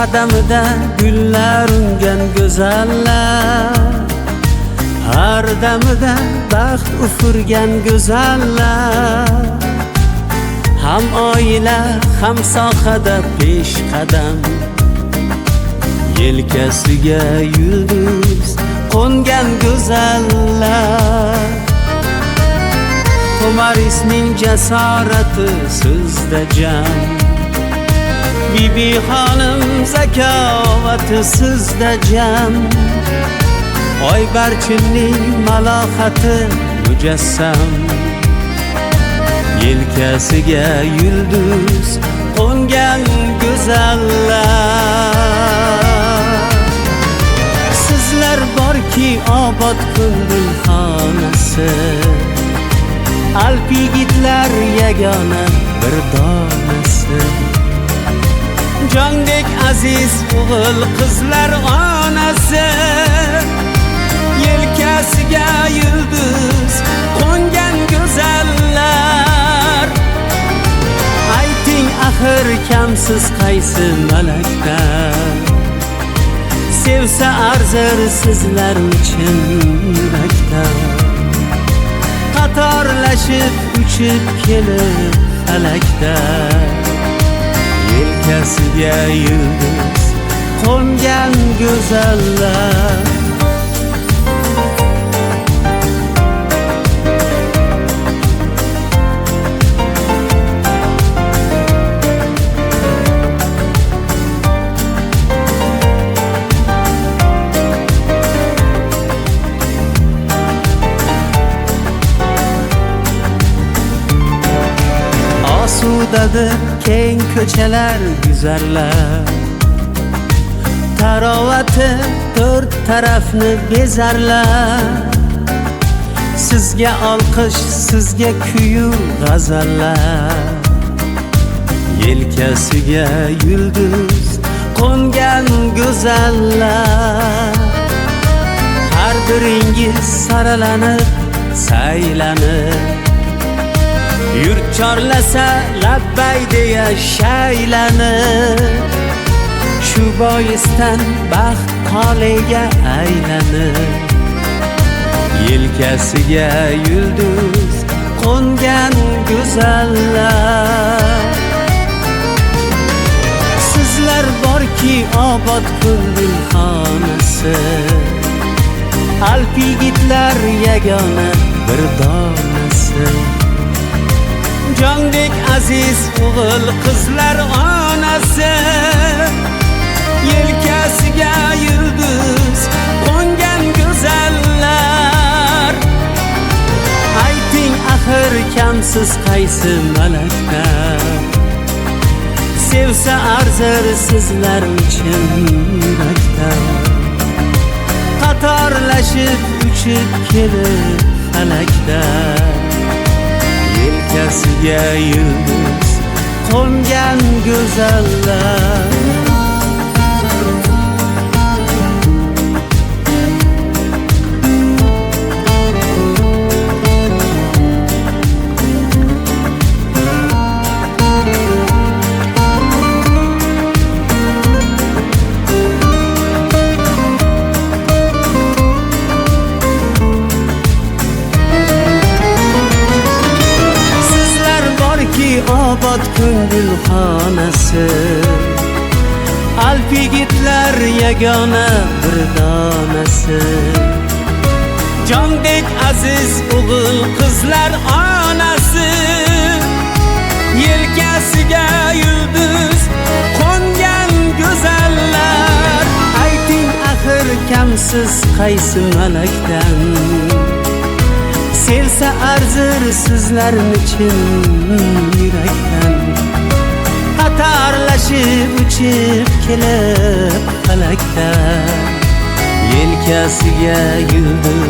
qadamida gullar ungan go'zallar, har damida baxt ufurgan go'zallar. Ham oila, ham sohada pesh qadam, yelkasiga yulduz qo'ngan go'zallar. To'marisning jasorati sizda jam, Bibi xonim zakovati sizda jam. Oybarchinning malohati mujassam, yelkasiga yulduz qo'ngan go'zallar. Sizlar borki obod ko'ngil xonasi, alp yigitlar yagona bir donasi. Jondek aziz o'g'il qizlar onasi, yelkasiga yulduz qo'ngan go'zallar. Ayting axir kamsiz qaysi malakdan, sevsa arzir sizlar uchun yurakdan. Qatorlashib uchib kelib falakda, yelkasiga yulduz qo'ngan go'zallar. Osudadir keng ko'chalar guzarlar, tarovati to'rt tarafni bezarlar. Sizga olqish, sizga kuyu g'azallar, yelkasiga yulduz qo'ngan go'zallar. Har biringiz saralanib, saylanib, yurt chorlasa labbay deya shaylanib, shu boisdan baxt qolega aylanib, yelkasiga yulduz qo'ngan go'zallar. Sizlar borki obod ko'ngil xonasi, alp yigitlar yagona bir donasi. Jondek aziz o'g'il qizlar onasi, yelkasiga yulduz qo'ngan go'zallar. Ayting axir kamsiz qaysi malakdan, sevsa arzir sizlar uchun yurakdan. Qatorlashib uchib kelib falakda, yelkasiga yulduz qo'ngan go'zallar. Obod ko'ngil xonasi, alp yigitlar yagona bir donasi. Jondek aziz o'g'il qizlar onasi, yelkasiga yulduz qo'ngan go'zallar. Ayting axir kamsiz qaysi malakdan, sevsa arzir sizlar uchun yurakdan. Qatorlashib uchib kelib falakda, yelkasiga yulduz